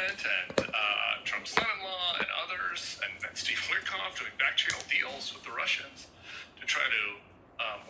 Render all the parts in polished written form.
president and Trump's son-in-law and others, and Steve Witkoff doing back-channel deals with the Russians to try to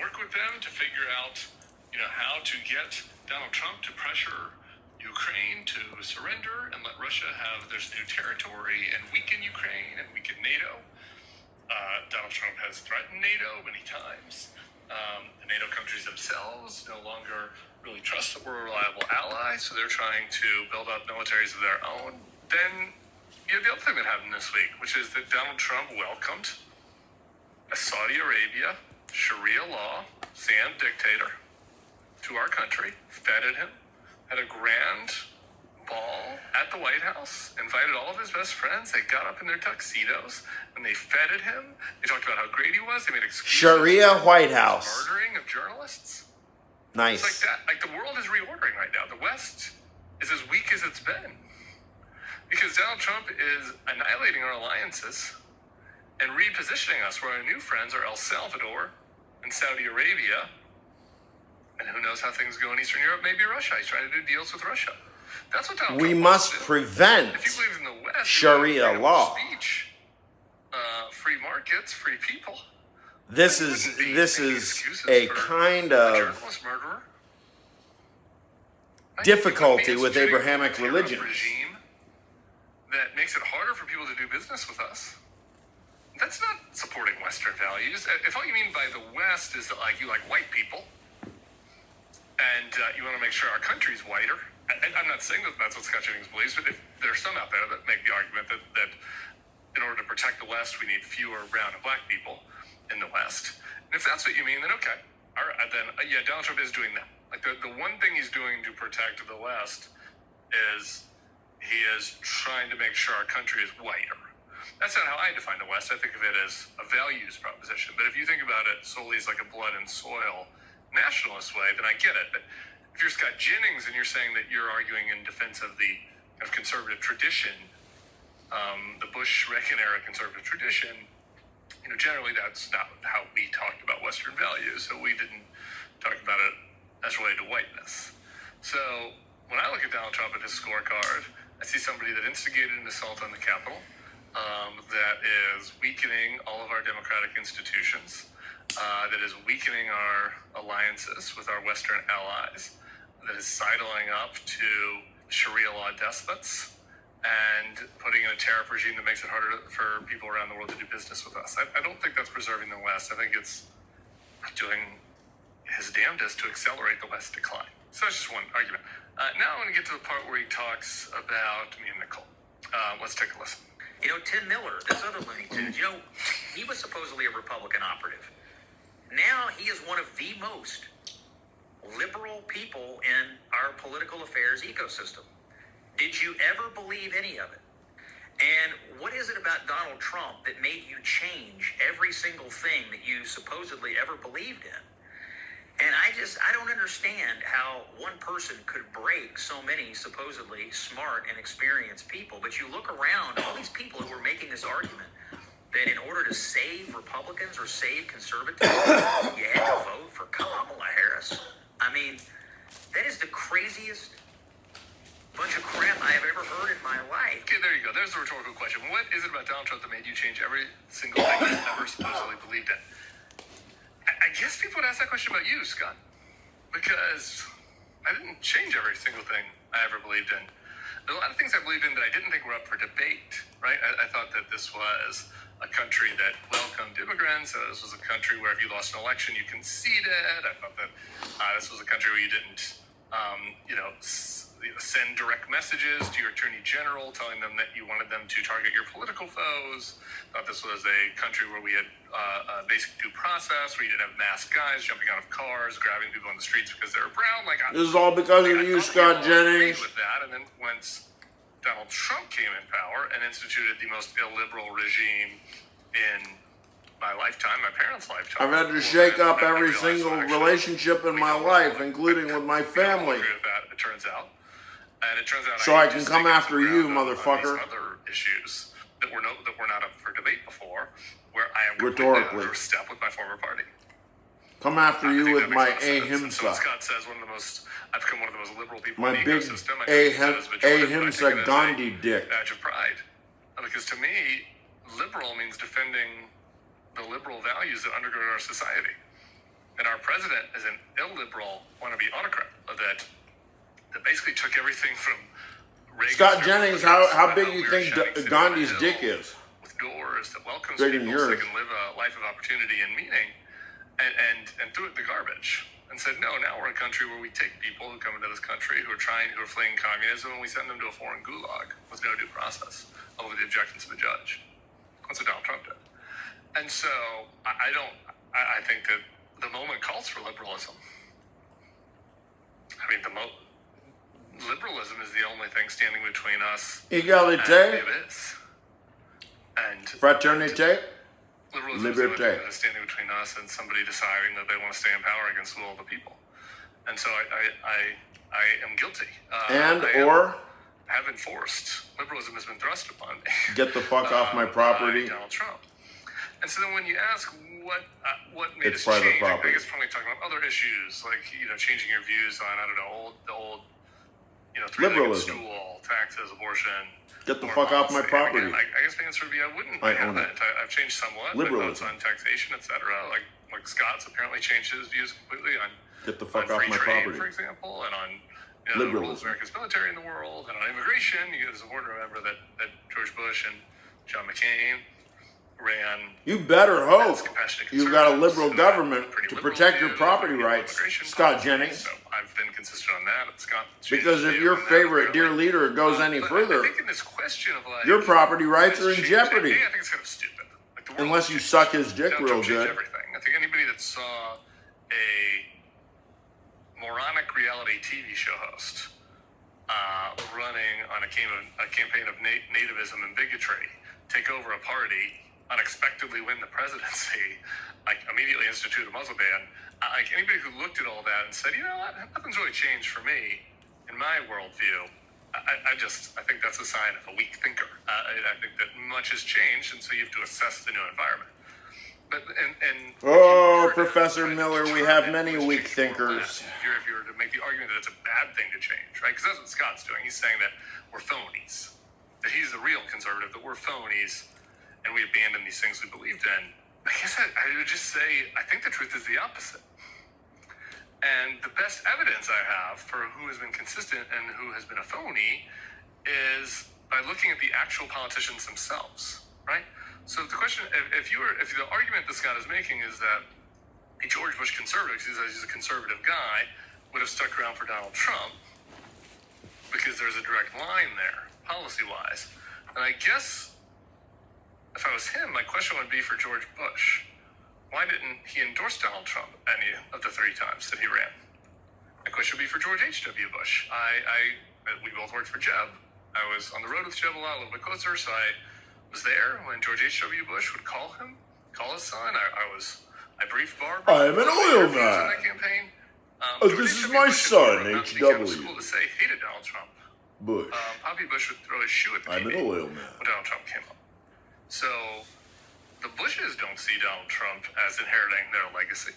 work with them to figure out, how to get Donald Trump to pressure Ukraine to surrender and let Russia have their new territory and weaken Ukraine and weaken NATO. Donald Trump has threatened NATO many times. The NATO countries themselves no longer really trust that we're a reliable ally, so they're trying to build up militaries of their own. Then you have the other thing that happened this week, which is that Donald Trump welcomed a Saudi Arabia Sharia law Sam dictator to our country, feted him, had a grand ball at the White House, invited all of his best friends. They got up in their tuxedos and they feted him. They talked about how great he was. They made excuses. Sharia White House. Murdering of journalists. Nice. It's like that. Like, the world is reordering right now. The West is as weak as it's been because Donald Trump is annihilating our alliances and repositioning us where our new friends are El Salvador and Saudi Arabia. And who knows how things go in Eastern Europe? Maybe Russia. He's trying to do deals with Russia. That's what Donald We Trump must wants to do. prevent If you believe in the West, Sharia law. Speech, free markets, free people. This is a kind of journalist murderer. difficulty with Abrahamic religions. Regime that makes it harder for people to do business with us. That's not supporting Western values. If all you mean by the West is that you like white people, and you want to make sure our country's whiter. I'm not saying that that's what Scott Jennings believes, but if there's some out there that make the argument that in order to protect the West, we need fewer brown and black people in the West. And if that's what you mean, then okay. All right, then, Donald Trump is doing that. Like, the one thing he's doing to protect the West is he is trying to make sure our country is whiter. That's not how I define the West. I think of it as a values proposition. But if you think about it solely as like a blood and soil nationalist way, then I get it. But if you're Scott Jennings and you're saying that you're arguing in defense of the kind of conservative tradition, the Bush-Reagan era conservative tradition, generally that's not how we talked about Western values. So we didn't talk about it as related to whiteness. So when I look at Donald Trump and his scorecard, I see somebody that instigated an assault on the Capitol, that is weakening all of our democratic institutions, that is weakening our alliances with our Western allies, that is sidling up to Sharia law despots, and putting in a tariff regime that makes it harder for people around the world to do business with us. I don't think that's preserving the West. I think it's doing his damnedest to accelerate the West's decline. So that's just one argument. Now I want to get to the part where he talks about me and Nicole. Let's take a listen. Tim Miller, this other Looney Tunes, he was supposedly a Republican operative. Now he is one of the most liberal people in our political affairs ecosystem. Did you ever believe any of it? And what is it about Donald Trump that made you change every single thing that you supposedly ever believed in? And I don't understand how one person could break so many supposedly smart and experienced people. But you look around, all these people who were making this argument that in order to save Republicans or save conservatives, you had to vote for Kamala Harris. I mean, that is the craziest bunch of crap I have ever heard in my life. Okay, there you go. There's the rhetorical question. What is it about Donald Trump that made you change every single thing you ever supposedly believed in? I guess people would ask that question about you, Scott, because I didn't change every single thing I ever believed in. There's a lot of things I believed in that I didn't think were up for debate, right? I thought that this was a country that welcomed immigrants. This was a country where if you lost an election, you conceded. I thought that this was a country where you didn't, send direct messages to your attorney general telling them that you wanted them to target your political foes. I thought this was a country where we had basic due process, where you didn't have masked guys jumping out of cars, grabbing people on the streets because they were brown. This is all because of you, Scott Jennings. With that, and then once Donald Trump came in power and instituted the most illiberal regime in my lifetime, my parents' lifetime. I've had to shake up every single relationship in my life, inccling with my family. Agree with that, it turns out. And it turns out so I can come after you, motherfucker. Other issues that were not up for debate before, where I am rhetorically out of step with my former party. Come after you with my ahimsa. ahimsa. Scott says I've become one of the most liberal people My in the big ecosystem. ahimsa Gandhi dick. Badge of pride. Because to me, liberal means defending the liberal values that undergird our society. And our president is an illiberal wannabe autocrat that basically took everything from Reagan. Scott Jennings, how big do you think Gandhi's dick is? With doors that welcomes Bigger people than so they yours. can live a life of opportunity and meaning, and threw it in the garbage. And said, no, now we're a country where we take people who come into this country who are fleeing communism, and we send them to a foreign gulag with no due process over the objections of a judge. That's what Donald Trump did. And so I think that the moment calls for liberalism. I mean, liberalism is the only thing standing between us Égalité, and this. And fraternité, liberalism is the only thing liberté. that is standing between us and somebody deciding that they want to stay in power against the will of the people. And so I am guilty. Have enforced. Liberalism has been thrust upon me. Get the fuck off my property. By Donald Trump. And so then when you ask what made It's us private change, property. I guess probably talking about other issues like changing your views on the old three-legged Liberalism. stool, taxes, abortion. Get the foreign fuck off my policy. property. Again, I guess the answer would be I wouldn't. I have own it. it. I've changed somewhat. Liberalism. On taxation, etc. Like Scott's apparently changed his views completely on Get the fuck on off free my trade, property. for example, and on the role of Liberalism. America's military in the world, and on immigration. It's important to remember that George Bush and John McCain ran. You better hope as compassionate you've got a conservatives, liberal and I have a government pretty to liberal protect your view property on rights, immigration Scott policy, Jennings. So I've been consistent on that. And Scott Because if changed your his view on favorite that, dear leader goes any but further, I think in this question of your property rights are in change- jeopardy. I think it's kind of stupid. Like, the world Unless you changed. suck his dick Donald real Trump changed good. Everything. I think anybody that saw a moronic reality TV show host running on a campaign of nativism and bigotry take over a party, unexpectedly win the presidency, like immediately institute a Muslim ban. Like anybody who looked at all that and said, nothing's really changed for me in my worldview. I think that's a sign of a weak thinker. I think that much has changed, and so you have to assess the new environment. But Professor Miller, we have many weak thinkers. If you were to make the argument that it's a bad thing to change, right? Because that's what Scott's doing. He's saying that we're phonies, that he's the real conservative, that we're phonies, and we abandon these things we believed in. I guess I would just say I think the truth is the opposite. And the best evidence I have for who has been consistent and who has been a phony is by looking at the actual politicians themselves, right? So the question, if the argument that Scott is making is that a George Bush conservative, because he's a conservative guy, would have stuck around for Donald Trump because there's a direct line there, policy-wise. And I guess if I was him, my question would be for George Bush. Why didn't he endorse Donald Trump any of the 3 times that he ran? My question would be for George H.W. Bush. We both worked for Jeb. I was on the road with Jeb a little bit closer, so I was there when George H.W. Bush would call his son. I briefed Barbara. I'm an oil in man. that campaign. This is my son, H.W. School to say hated Donald Trump. Bush. Poppy Bush would throw his shoe at the I'm an TV oil man. when Donald Trump came up. So the Bushes don't see Donald Trump as inheriting their legacy.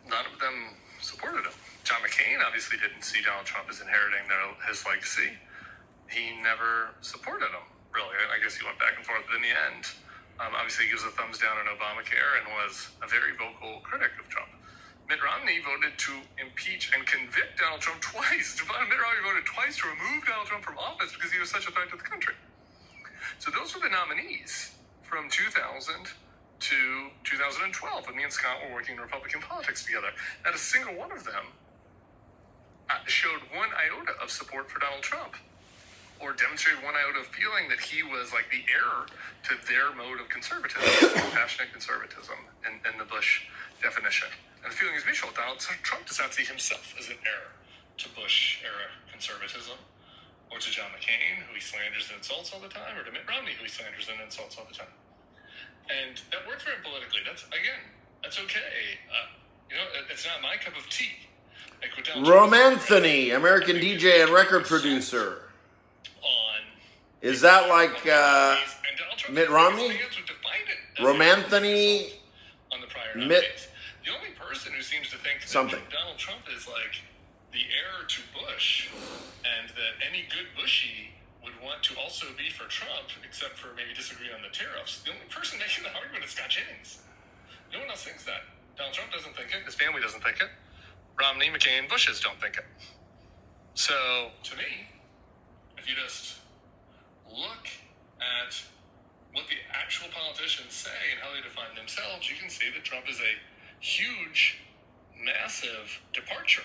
None of them supported him. John McCain obviously didn't see Donald Trump as inheriting his legacy. He never supported him, really. I guess he went back and forth, but in the end, obviously he gives a thumbs down on Obamacare and was a very vocal critic of Trump. Mitt Romney voted to impeach and convict Donald Trump twice. Mitt Romney voted twice to remove Donald Trump from office because he was such a threat to the country. So those were the nominees from 2000 to 2012 when me and Scott were working in Republican politics together. Not a single one of them showed one iota of support for Donald Trump or demonstrated one iota of feeling that he was like the heir to their mode of conservatism, compassionate conservatism in the Bush definition. And the feeling is mutual. Donald Trump does not see himself as an heir to Bush-era conservatism, or to John McCain, who he slanders and insults all the time, or to Mitt Romney, who he slanders and insults all the time. And that worked for him politically. That's okay. It's not my cup of tea. Like Romanthony, American DJ and record producer. Is that like Mitt Romney? Romanthony, on the prior Mitt The only person who seems to think Something. that Donald Trump is like the heir to Bush, and that any good Bushy would want to also be for Trump, except for maybe disagree on the tariffs. The only person making the argument is Scott Jennings. No one else thinks that. Donald Trump doesn't think it. His family doesn't think it. Romney, McCain, Bushes don't think it. So, to me, if you just look at what the actual politicians say and how they define themselves, you can see that Trump is a huge, massive departure